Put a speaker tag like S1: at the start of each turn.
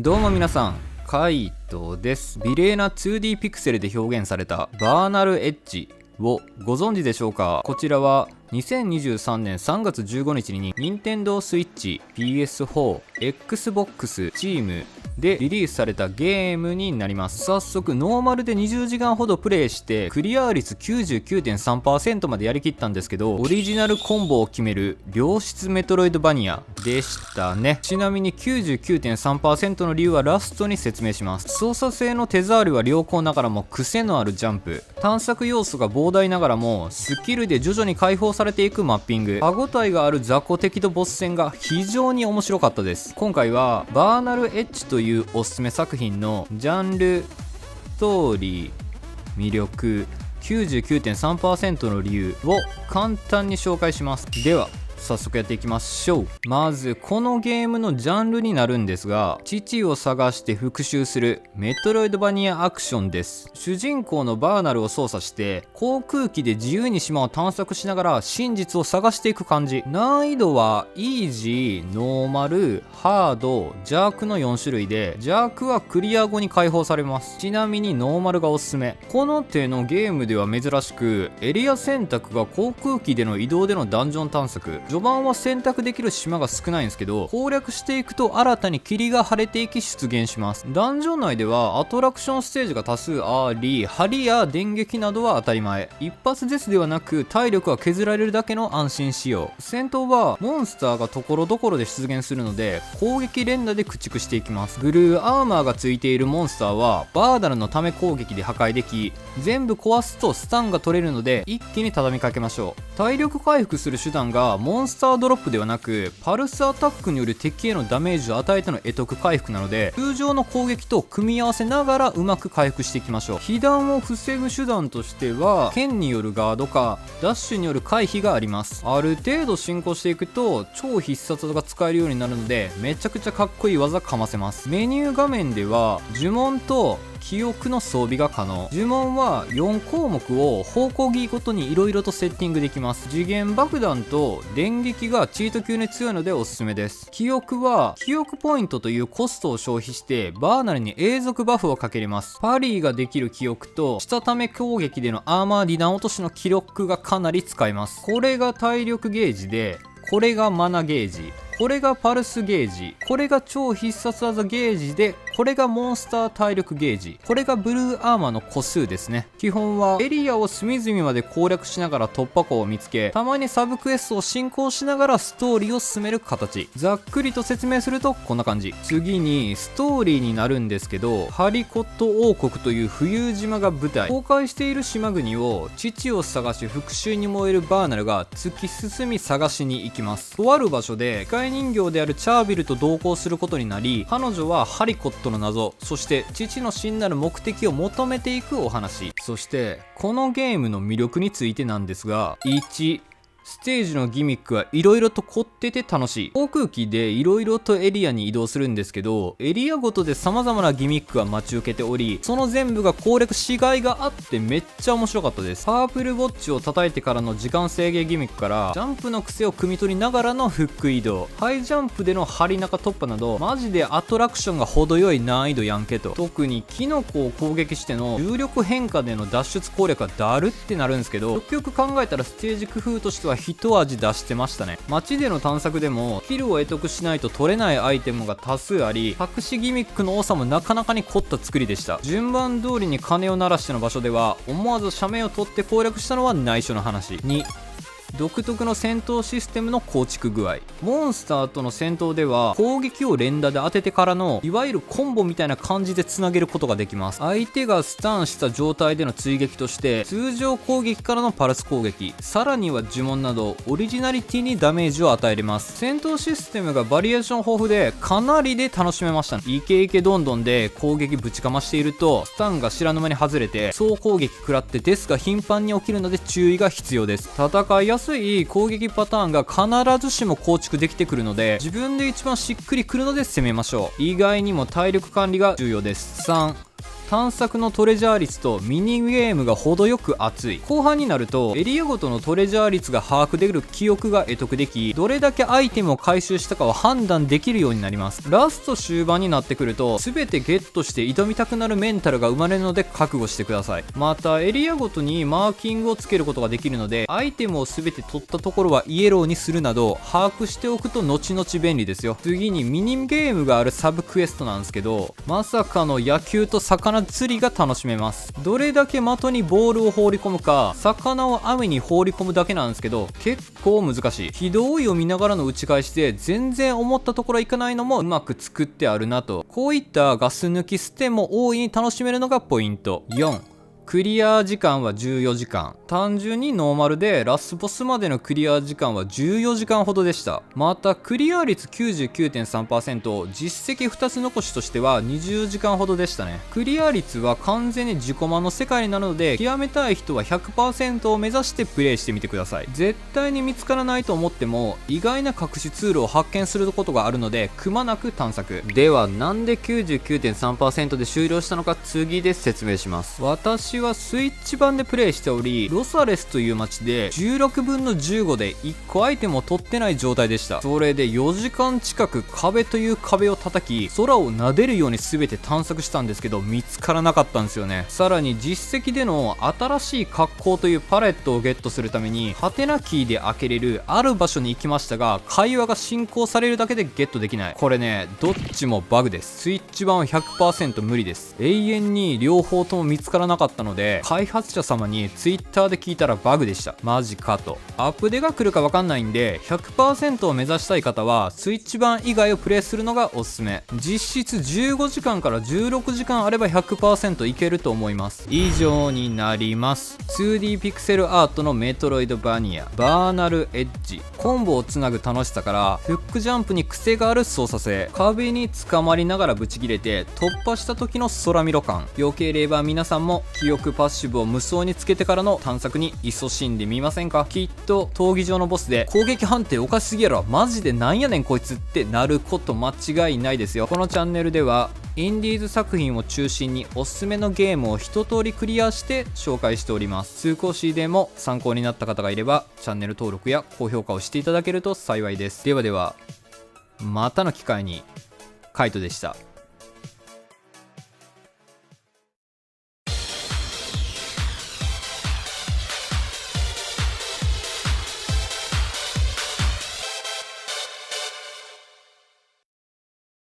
S1: どうも皆さん、カイトです。美麗な 2D ピクセルで表現されたバーナルエッジをご存知でしょうか。こちらは2023年3月15日に Nintendo Switch、PS4、Xbox、Steam でリリースされたゲームになります。早速ノーマルで20時間ほどプレイしてクリア率 99.3% までやりきったんですけど、オリジナルコンボを決める良質メトロイドバニアでしたね。ちなみに 99.3% の理由はラストに説明します。操作性の手触りは良好ながらも癖のあるジャンプ、探索要素が膨大ながらもスキルで徐々に解放されていくマッピング、歯応えがある雑魚敵とボス戦が非常に面白かったです。今回はバーナルエッジというおすすめ作品のジャンル、ストーリー、魅力、99.3% の理由を簡単に紹介します。では早速やっていきましょう。まずこのゲームのジャンルになるんですが、父を探して復讐するメトロイドバニアアクションです。主人公のバーナルを操作して航空機で自由に島を探索しながら真実を探していく感じ。難易度はイージー、ノーマル、ハード、邪悪の4種類で、邪悪はクリア後に解放されます。ちなみにノーマルがおすすめ。この手のゲームでは珍しくエリア選択が航空機での移動でのダンジョン探索、序盤は選択できる島が少ないんですけど、攻略していくと新たに霧が晴れていき出現します。ダンジョン内ではアトラクションステージが多数あり、針や電撃などは当たり前。一発ですではなく体力は削られるだけの安心仕様。戦闘はモンスターがところどころで出現するので攻撃連打で駆逐していきます。ブルーアーマーがついているモンスターはバーナルのため攻撃で破壊でき、全部壊すとスタンが取れるので一気に畳みかけましょう。体力回復する手段がモンスタードロップではなくパルスアタックによる敵へのダメージを与えての得得回復なので、通常の攻撃と組み合わせながらうまく回復していきましょう。被弾を防ぐ手段としては剣によるガードかダッシュによる回避があります。ある程度進行していくと超必殺技が使えるようになるのでめちゃくちゃかっこいい技かませます。メニュー画面では呪文と記憶の装備が可能。呪文は4項目を方向儀ごとに色々とセッティングできます。次元爆弾と電撃がチート級に強いのでおすすめです。記憶は記憶ポイントというコストを消費してバーナルに永続バフをかけれます。パリーができる記憶としたため攻撃でのアーマーディナー落としの記録がかなり使えます。これが体力ゲージで、これがマナゲージ、これがパルスゲージ、これが超必殺技ゲージで、これがモンスター体力ゲージ、これがブルーアーマーの個数ですね。基本はエリアを隅々まで攻略しながら突破口を見つけ、たまにサブクエストを進行しながらストーリーを進める形。ざっくりと説明するとこんな感じ。次にストーリーになるんですけど、ハリコット王国という浮遊島が舞台。崩壊している島国を父を探し復讐に燃えるバーナルが突き進み探しに行きます。とある場所で機械人形であるチャービルと同行することになり、彼女はハリコットの謎、そして父の真なる目的を求めていくお話。そしてこのゲームの魅力についてなんですが、1、ステージのギミックは色々と凝ってて楽しい。航空機で色々とエリアに移動するんですけど、エリアごとで様々なギミックが待ち受けており、その全部が攻略しがいがあってめっちゃ面白かったです。パープルウォッチを叩いてからの時間制限ギミックからジャンプの癖を汲み取りながらのフック移動、ハイジャンプでの針中突破などマジでアトラクションが程よい難易度やんけと。特にキノコを攻撃しての重力変化での脱出攻略はだるってなるんですけど、よくよく考えたらステージ工夫としては一味出してましたね。街での探索でもキルを得得しないと取れないアイテムが多数あり、隠しギミックの多さもなかなかに凝った作りでした。順番通りに鐘を鳴らしての場所では思わず斜面を取って攻略したのは内緒の話。2、独特の戦闘システムの構築具合。モンスターとの戦闘では攻撃を連打で当ててからのいわゆるコンボみたいな感じでつなげることができます。相手がスタンした状態での追撃として通常攻撃からのパルス攻撃、さらには呪文などオリジナリティにダメージを与えれます。戦闘システムがバリエーション豊富でかなりで楽しめましたね。イケイケどんどんで攻撃ぶちかましているとスタンが知らぬ間に外れて総攻撃食らってデスが頻繁に起きるので注意が必要です。戦いやすい攻撃パターンが必ずしも構築できてくるので、自分で一番しっくりくるので攻めましょう。意外にも体力管理が重要です。3、探索のトレジャー率とミニゲームが程よく熱い。後半になるとエリアごとのトレジャー率が把握できる記憶が得得でき、どれだけアイテムを回収したかを判断できるようになります。ラスト終盤になってくると全てゲットして挑みたくなるメンタルが生まれるので覚悟してください。またエリアごとにマーキングをつけることができるので、アイテムを全て取ったところはイエローにするなど把握しておくと後々便利ですよ。次にミニゲームがあるサブクエストなんですけど、まさかの野球と魚釣りが楽しめます。どれだけ的にボールを放り込むか、魚を網に放り込むだけなんですけど結構難しい。軌道を読みながらの打ち返しで全然思ったところいかないのもうまく作ってあるなと。こういったガス抜きステも大いに楽しめるのがポイント。4、クリア時間は14時間。単純にノーマルでラスボスまでのクリア時間は14時間ほどでした。またクリア率 99.3%、 実績2つ残しとしては20時間ほどでしたね。クリア率は完全に自己満の世界になるので、極めたい人は 100% を目指してプレイしてみてください。絶対に見つからないと思っても意外な隠しツールを発見することがあるので、くまなく探索。ではなんで 99.3% で終了したのか次で説明します。私はスイッチ版でプレイしており、ロサレスという街で16分の15で1個アイテムを取ってない状態でした。それで4時間近く壁という壁を叩き、空を撫でるように全て探索したんですけど見つからなかったんですよね。さらに実績での新しい格好というパレットをゲットするためにハテナキーで開けれるある場所に行きましたが、会話が進行されるだけでゲットできない。これね、どっちもバグです。スイッチ版は 100% 無理です。永遠に両方とも見つからなかったので、開発者様に Twitter で聞いたらバグでした。マジかと。アップデが来るか分かんないんで 100% を目指したい方はスイッチ版以外をプレイするのがおすすめ。実質15時間から16時間あれば 100% いけると思います。以上になります。 2D ピクセルアートのメトロイドバニアバーナルエッジ。コンボをつなぐ楽しさからフックジャンプに癖がある操作性、壁に捕まりながらブチ切れて突破した時の空見ろ感。よければ皆さんも記憶パッシブを無双につけてからの探索に勤しんでみませんか。きっと闘技場のボスで攻撃判定おかしすぎやろ、マジでなんやねんこいつってなること間違いないですよ。このチャンネルではインディーズ作品を中心におすすめのゲームを一通りクリアして紹介しております。通行 C でも参考になった方がいればチャンネル登録や高評価をしていただけると幸いです。ではではまたの機会に。カイトでした。